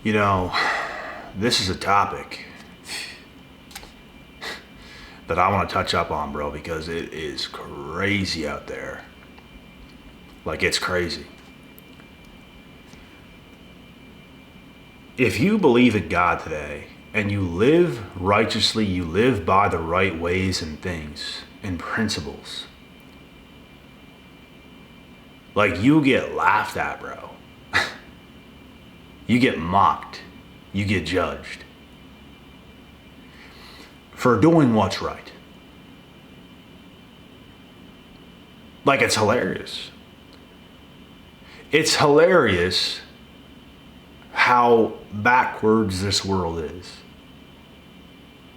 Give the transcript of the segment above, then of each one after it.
You know, this is a topic that I want to touch up on, bro, because it is crazy out there. Like, it's crazy. If you believe in God today and you live righteously, you live by the right ways and things and principles, like, you get laughed at, bro. You get mocked. You get judged for doing what's right. Like, it's hilarious. It's hilarious how backwards this world is.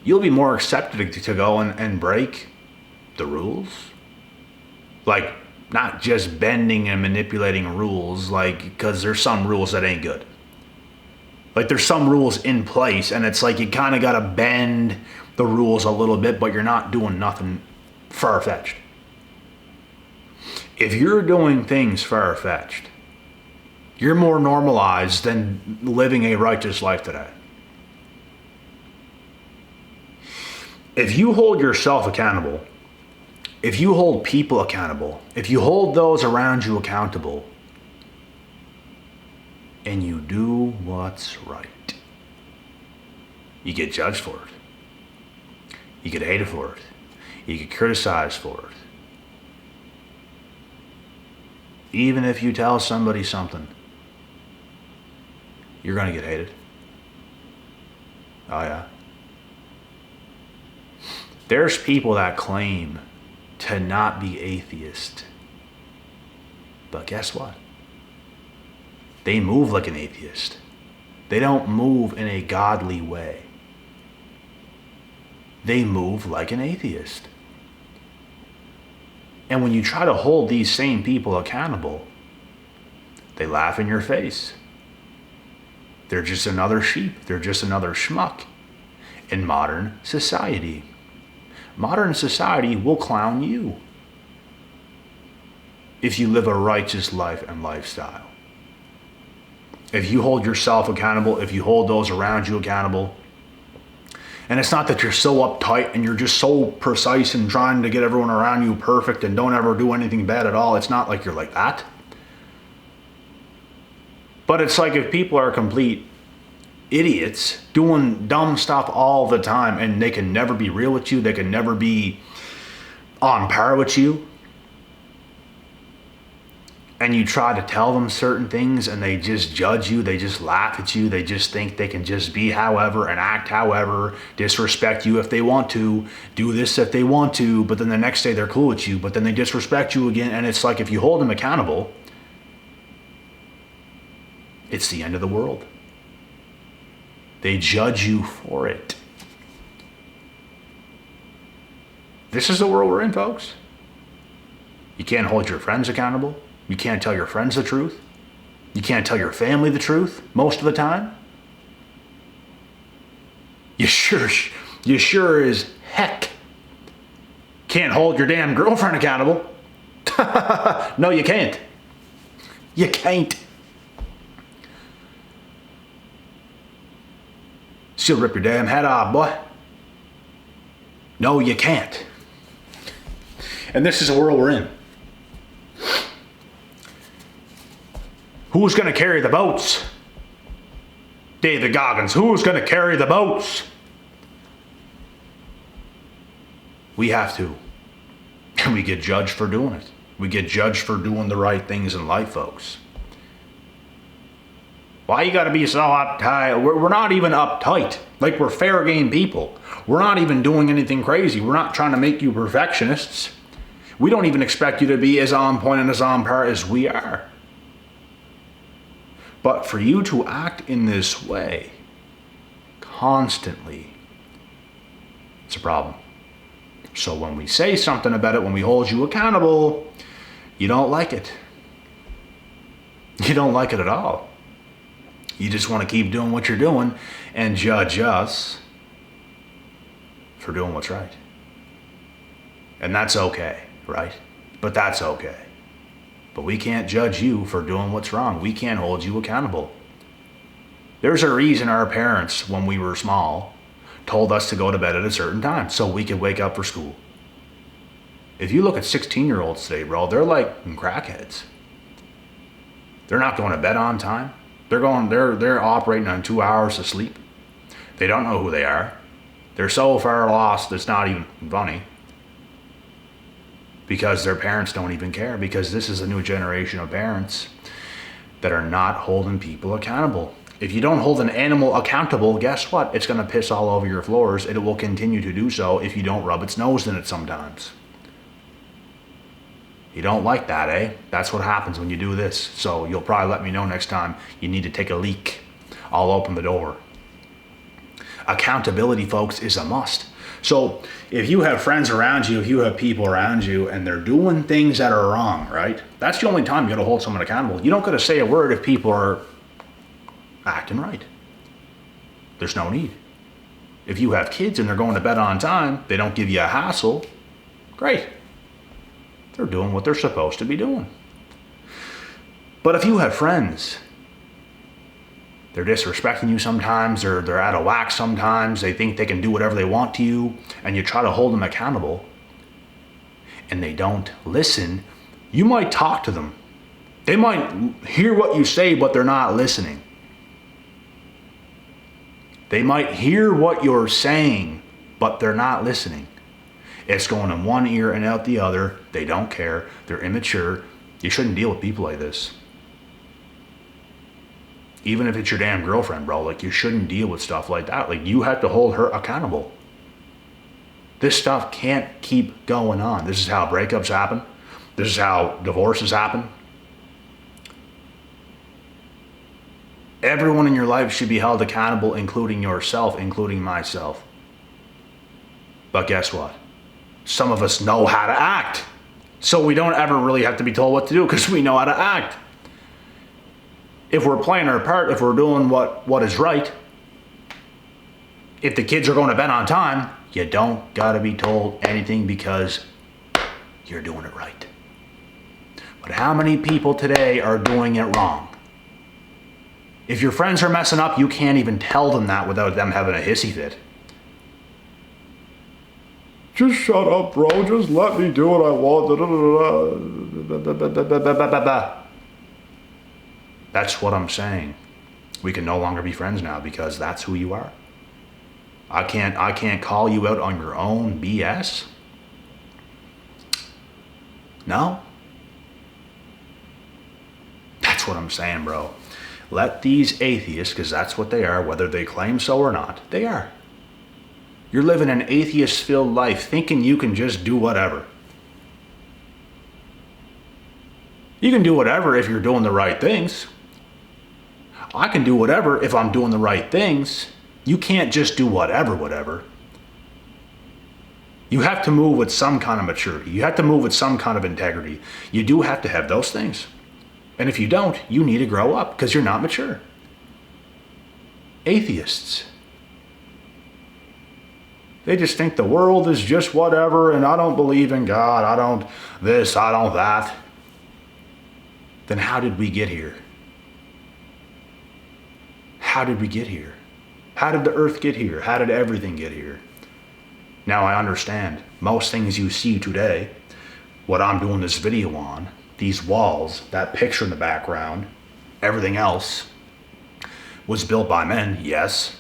You'll be more accepted to go and break the rules. Like, not just bending and manipulating rules, like, because there's some rules that ain't good. Like, there's some rules in place, and it's like you kind of got to bend the rules a little bit, but you're not doing nothing far-fetched. If you're doing things far-fetched, you're more normalized than living a righteous life today. If you hold yourself accountable, if you hold people accountable, if you hold those around you accountable, and you do what's right, you get judged for it. You get hated for it. You get criticized for it. Even if you tell somebody something, you're going to get hated. Oh yeah. There's people that claim to not be atheist. But guess what? They move like an atheist. They don't move in a godly way. They move like an atheist. And when you try to hold these same people accountable, they laugh in your face. They're just another sheep. They're just another schmuck in modern society. Modern society will clown you if you live a righteous life and lifestyle. If you hold yourself accountable, if you hold those around you accountable, and it's not that you're so uptight and you're just so precise and trying to get everyone around you perfect and don't ever do anything bad at all. It's not like you're like that. But it's like if people are complete idiots doing dumb stuff all the time and they can never be real with you, they can never be on par with you, and you try to tell them certain things and they just judge you, they just laugh at you, they just think they can just be however and act however, disrespect you if they want to, do this if they want to, but then the next day they're cool with you, but then they disrespect you again. And it's like if you hold them accountable, it's the end of the world. They judge you for it. This is the world we're in, folks. You can't hold your friends accountable. You can't tell your friends the truth. You can't tell your family the truth most of the time. You sure as heck can't hold your damn girlfriend accountable. No, you can't. You can't. She'll rip your damn head off, boy. No, you can't. And this is the world we're in. Who's going to carry the boats? David Goggins, who's going to carry the boats? We have to. And we get judged for doing it. We get judged for doing the right things in life, folks. Why you gotta be so uptight? We're not even uptight. Like, we're fair game people. We're not even doing anything crazy. We're not trying to make you perfectionists. We don't even expect you to be as on point and as on par as we are. But for you to act in this way constantly, it's a problem. So when we say something about it, when we hold you accountable, you don't like it. You don't like it at all. You just want to keep doing what you're doing and judge us for doing what's right. And that's okay, right? But that's okay. But we can't judge you for doing what's wrong. We can't hold you accountable. There's a reason our parents, when we were small, told us to go to bed at a certain time so we could wake up for school. If you look at 16-year-olds today, bro, they're like crackheads. They're not going to bed on time. They're operating on 2 hours of sleep. They don't know who they are. They're so far lost, it's not even funny. Because their parents don't even care. Because this is a new generation of parents that are not holding people accountable. If you don't hold an animal accountable, guess what? It's going to piss all over your floors. It will continue to do so if you don't rub its nose in it sometimes. You don't like that, eh? That's what happens when you do this. So you'll probably let me know next time you need to take a leak. I'll open the door. Accountability, folks, is a must. So if you have friends around you, if you have people around you, and they're doing things that are wrong, right? That's the only time you got to hold someone accountable. You don't got to say a word if people are acting right. There's no need. If you have kids and they're going to bed on time, they don't give you a hassle, great. They're doing what they're supposed to be doing. But if you have friends, they're disrespecting you sometimes, or they're out of whack sometimes, they think they can do whatever they want to you, and you try to hold them accountable, and they don't listen, you might talk to them. They might hear what you say, but they're not listening. They might hear what you're saying, but they're not listening. It's going in one ear and out the other. They don't care. They're immature. You shouldn't deal with people like this. Even if it's your damn girlfriend, bro, like, you shouldn't deal with stuff like that. Like, you have to hold her accountable. This stuff can't keep going on. This is how breakups happen. This is how divorces happen. Everyone in your life should be held accountable, including yourself, including myself. But guess what? Some of us know how to act. So we don't ever really have to be told what to do because we know how to act. If we're playing our part, if we're doing what is right, if the kids are going to bed on time, you don't got to be told anything because you're doing it right. But how many people today are doing it wrong? If your friends are messing up, you can't even tell them that without them having a hissy fit. Just shut up, bro. Just let me do what I want. That's what I'm saying. We can no longer be friends now because that's who you are. I can't call you out on your own BS. No. That's what I'm saying, bro. Let these atheists, because that's what they are, whether they claim so or not, they are. You're living an atheist-filled life thinking you can just do whatever. You can do whatever if you're doing the right things. I can do whatever if I'm doing the right things. You can't just do whatever. You have to move with some kind of maturity. You have to move with some kind of integrity. You do have to have those things. And if you don't, you need to grow up because you're not mature. Atheists. They just think the world is just whatever, and I don't believe in God, I don't this, I don't that. Then how did we get here? How did we get here? How did the earth get here? How did everything get here? Now I understand. Most things you see today, what I'm doing this video on, these walls, that picture in the background, everything else, was built by men, yes.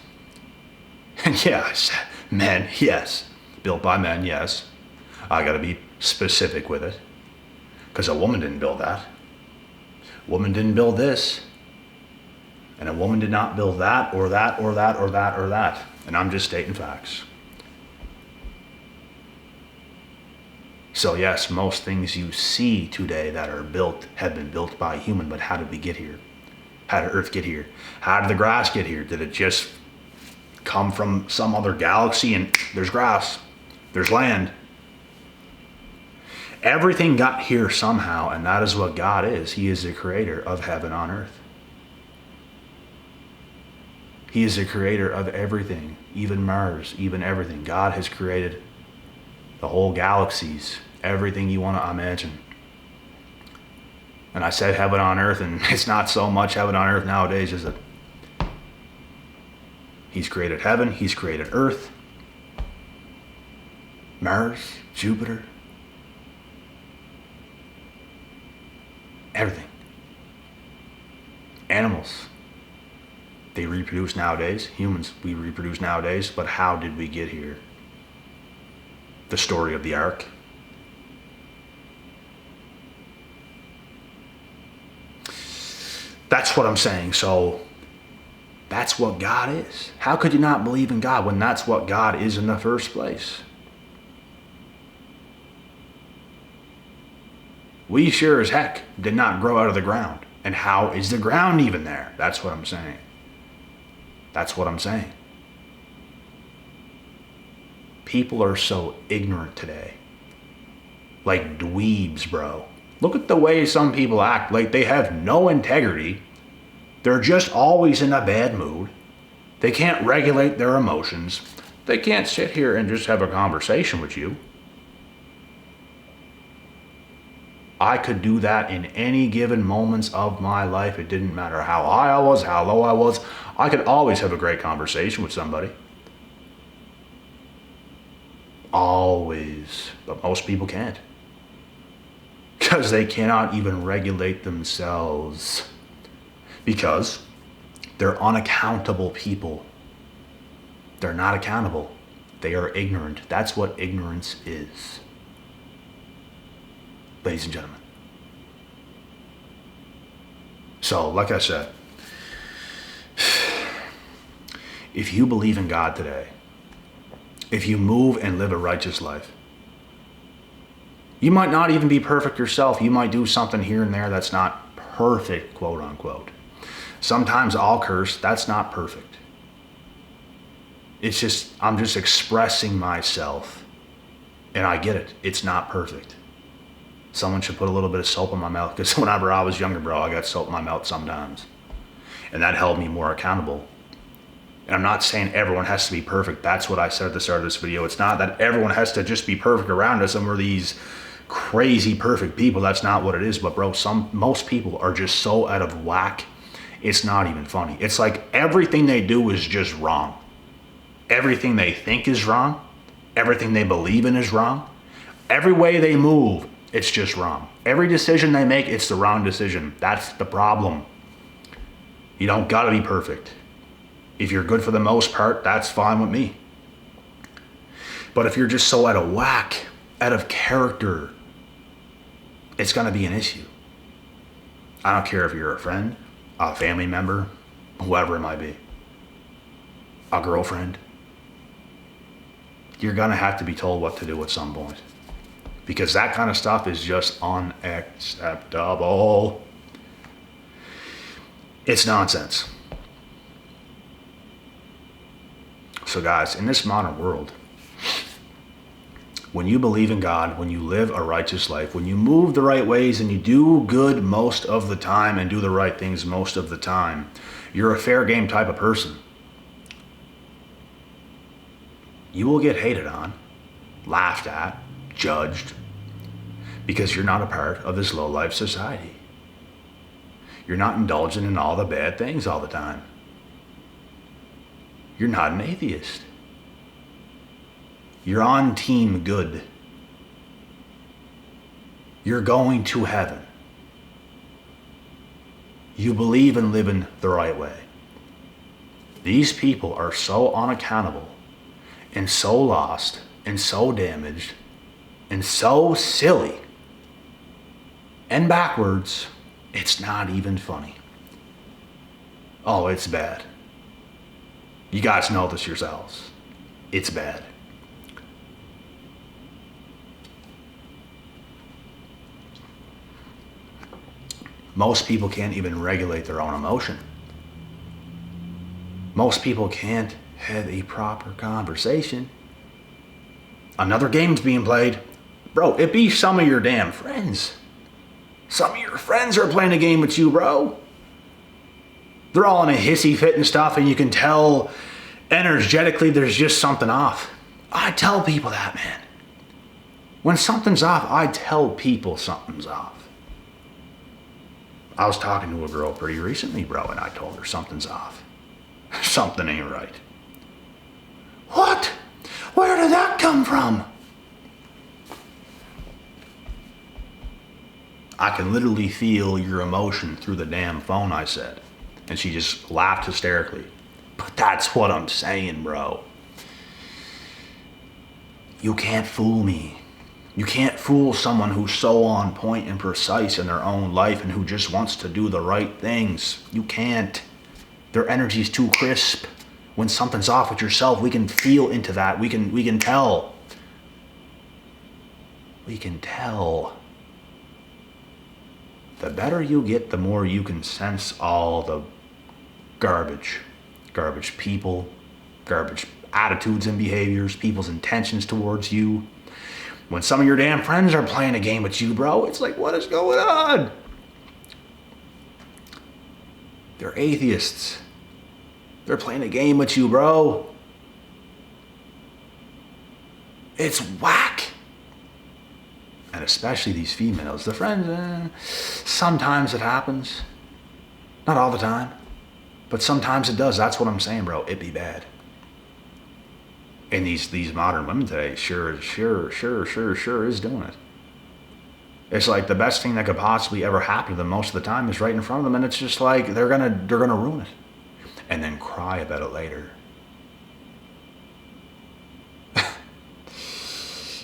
And yes, men, yes. Built by men, yes. I gotta be specific with it. Because a woman didn't build that. A woman didn't build this. And a woman did not build that, or that, or that, or that, or that. And I'm just stating facts. So yes, most things you see today that are built have been built by a human, but how did we get here? How did Earth get here? How did the grass get here? Did it just come from some other galaxy and there's grass, there's land? Everything got here somehow, and that is what God is. He is the creator of heaven on earth. He is the creator of everything, even Mars, even everything. God has created the whole galaxies, everything you want to imagine. And I said heaven on earth, and it's not so much heaven on earth nowadays, is it? He's created heaven. He's created earth, Mars, Jupiter, everything. Animals, they reproduce nowadays. Humans, we reproduce nowadays. But how did we get here? The story of the ark. That's what I'm saying. So that's what God is. How could you not believe in God when that's what God is in the first place? We sure as heck did not grow out of the ground. And how is the ground even there? That's what I'm saying. That's what I'm saying. People are so ignorant today. Like dweebs, bro. Look at the way some people act like they have no integrity. They're just always in a bad mood. They can't regulate their emotions. They can't sit here and just have a conversation with you. I could do that in any given moments of my life. It didn't matter how high I was, how low I was. I could always have a great conversation with somebody. Always. But most people can't. Because they cannot even regulate themselves. Because they're unaccountable people. They're not accountable. They are ignorant. That's what ignorance is. Ladies and gentlemen. So, like I said, if you believe in God today, if you move and live a righteous life, you might not even be perfect yourself. You might do something here and there that's not perfect, quote unquote. Sometimes I'll curse. That's not perfect. It's just, I'm just expressing myself. And I get it. It's not perfect. Someone should put a little bit of soap in my mouth, because whenever I was younger, bro, I got soap in my mouth sometimes. And that held me more accountable. And I'm not saying everyone has to be perfect. That's what I said at the start of this video. It's not that everyone has to just be perfect around us and we're these crazy perfect people. That's not what it is. But bro, most people are just so out of whack. It's not even funny. It's like everything they do is just wrong. Everything they think is wrong. Everything they believe in is wrong. Every way they move, it's just wrong. Every decision they make, it's the wrong decision. That's the problem. You don't gotta be perfect. If you're good for the most part, that's fine with me. But if you're just so out of whack, out of character, it's gonna be an issue. I don't care if you're a friend, a family member, whoever it might be, a girlfriend. You're gonna have to be told what to do at some point. Because that kind of stuff is just unacceptable. It's nonsense. So guys, in this modern world, when you believe in God, when you live a righteous life, when you move the right ways and you do good most of the time and do the right things most of the time, you're a fair game type of person. You will get hated on, laughed at, judged, because you're not a part of this low-life society. You're not indulging in all the bad things all the time. You're not an atheist. You're on team good. You're going to heaven. You believe in living the right way. These people are so unaccountable and so lost and so damaged and so silly and backwards, it's not even funny. Oh, it's bad. You guys know this yourselves. It's bad. Most people can't even regulate their own emotion. Most people can't have a proper conversation. Another game's being played. Bro, it be some of your damn friends. Some of your friends are playing a game with you, bro. They're all in a hissy fit and stuff, and you can tell energetically there's just something off. I tell people that, man. When something's off, I tell people something's off. I was talking to a girl pretty recently, bro, and I told her something's off. Something ain't right. did that come from? I can literally feel your emotion through the damn phone, I said. And she just laughed hysterically. But that's what I'm saying, bro. You can't fool me. You can't fool someone who's so on point and precise in their own life and who just wants to do the right things. You can't. Their energy's too crisp. When something's off with yourself, we can feel into that. We can tell. We can tell. The better you get, the more you can sense all the garbage. Garbage people, garbage attitudes and behaviors, people's intentions towards you. When some of your damn friends are playing a game with you, bro, it's like, what is going on? They're atheists. They're playing a game with you, bro. It's whack. And especially these females, the friends, sometimes it happens. Not all the time. But sometimes it does. That's what I'm saying, bro. It be bad. And these modern women today sure is doing it. It's like the best thing that could possibly ever happen to them most of the time is right in front of them, and it's just like they're gonna ruin it. And then cry about it later.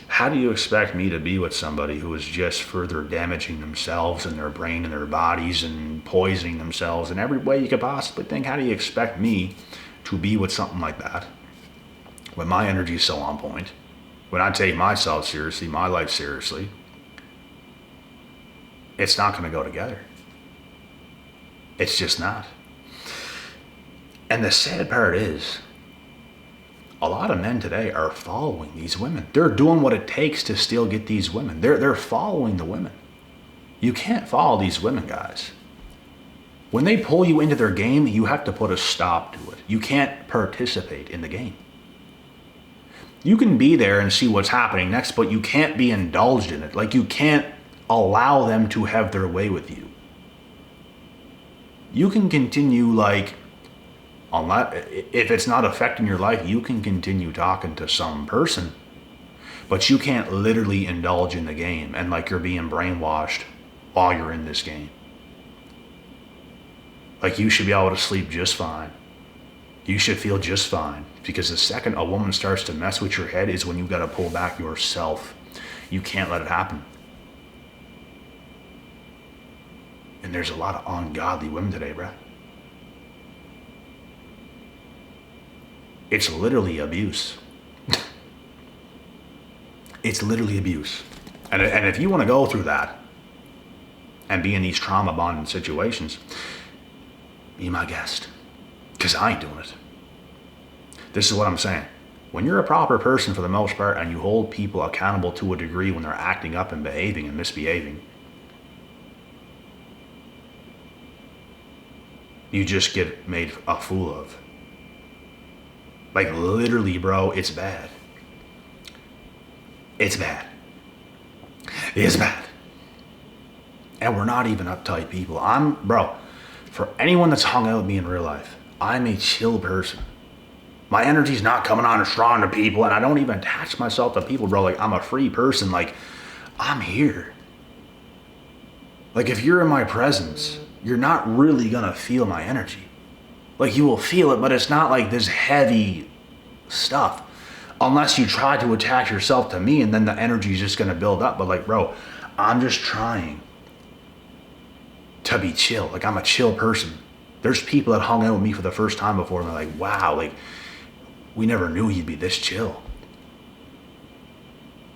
How do you expect me to be with somebody who is just further damaging themselves and their brain and their bodies and poisoning themselves in every way you could possibly think? How do you expect me to be with something like that when my energy is so on point, when I take myself seriously, my life seriously? It's not going to go together. It's just not. And the sad part is, a lot of men today are following these women. They're doing what it takes to still get these women. They're following the women. You can't follow these women, guys. When they pull you into their game, you have to put a stop to it. You can't participate in the game. You can be there and see what's happening next, but you can't be indulged in it. Like, you can't allow them to have their way with you. You can continue, like, if it's not affecting your life, you can continue talking to some person, but you can't literally indulge in the game and like you're being brainwashed while you're in this game. Like, you should be able to sleep just fine. You should feel just fine, because the second a woman starts to mess with your head is when you've got to pull back yourself. You can't let it happen. And there's a lot of ungodly women today, bruh. It's literally abuse. It's literally abuse. And if you want to go through that and be in these trauma bonding situations, be my guest. Because I ain't doing it. This is what I'm saying. When you're a proper person for the most part and you hold people accountable to a degree when they're acting up and behaving and misbehaving, you just get made a fool of. Like, literally, bro, it's bad. It's bad. It's bad. And we're not even uptight people. Bro, for anyone that's hung out with me in real life, I'm a chill person. My energy's not coming on strong to people, and I don't even attach myself to people, bro. Like, I'm a free person. Like, I'm here. Like, if you're in my presence, you're not really gonna feel my energy. Like, you will feel it, but it's not like this heavy stuff. Unless you try to attach yourself to me, and then the energy is just going to build up. But like, bro, I'm just trying to be chill. Like, I'm a chill person. There's people that hung out with me for the first time before, and they're like, wow, like, we never knew you'd be this chill.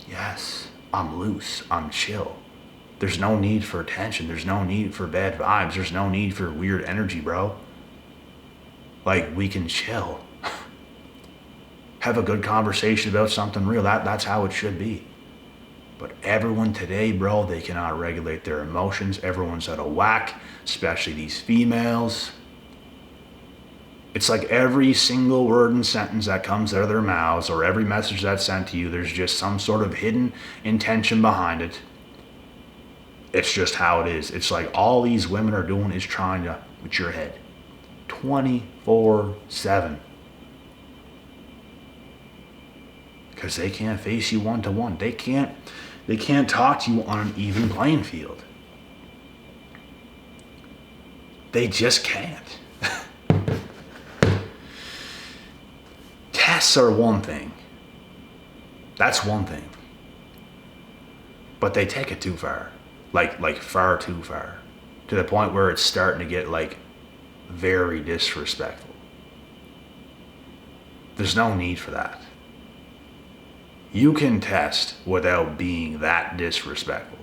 Yes, I'm loose. I'm chill. There's no need for attention. There's no need for bad vibes. There's no need for weird energy, bro. Like, we can chill. Have a good conversation about something real. That's how it should be. But everyone today, bro, they cannot regulate their emotions. Everyone's out of whack, especially these females. It's like every single word and sentence that comes out of their mouths, or every message that's sent to you, there's just some sort of hidden intention behind it. It's just how it is. It's like all these women are doing is trying to with your head 24/7. because they can't face you one-to-one. They can't talk to you on an even playing field. They just can't. Tests are one thing. That's one thing. But they take it too far. Like far too far. To the point where it's starting to get like very disrespectful. There's no need for that. You can test without being that disrespectful.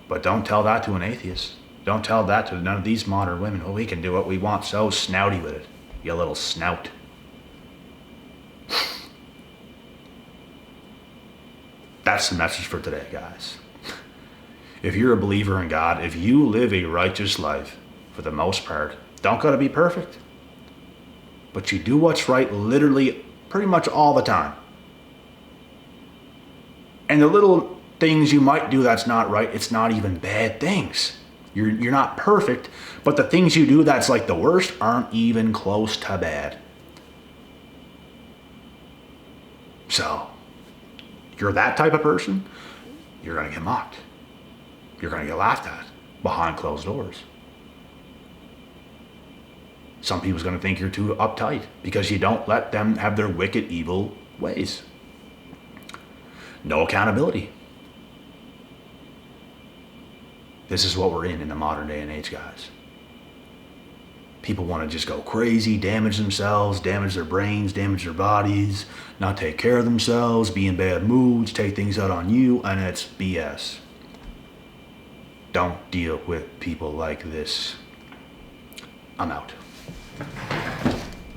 But don't tell that to an atheist. Don't tell that to none of these modern women. Oh, we can do what we want. So snouty with it. You little snout. That's the message for today, guys. If you're a believer in God, if you live a righteous life, for the most part, don't gotta be perfect. But you do what's right literally pretty much all the time. And the little things you might do that's not right, it's not even bad things. You're not perfect, but the things you do that's like the worst aren't even close to bad. So, you're that type of person, you're gonna get mocked. You're gonna get laughed at behind closed doors. Some people's gonna think you're too uptight because you don't let them have their wicked, evil ways. No accountability. This is what we're in the modern day and age, guys. People want to just go crazy, damage themselves, damage their brains, damage their bodies, not take care of themselves, be in bad moods, take things out on you, and it's BS. Don't deal with people like this. I'm out.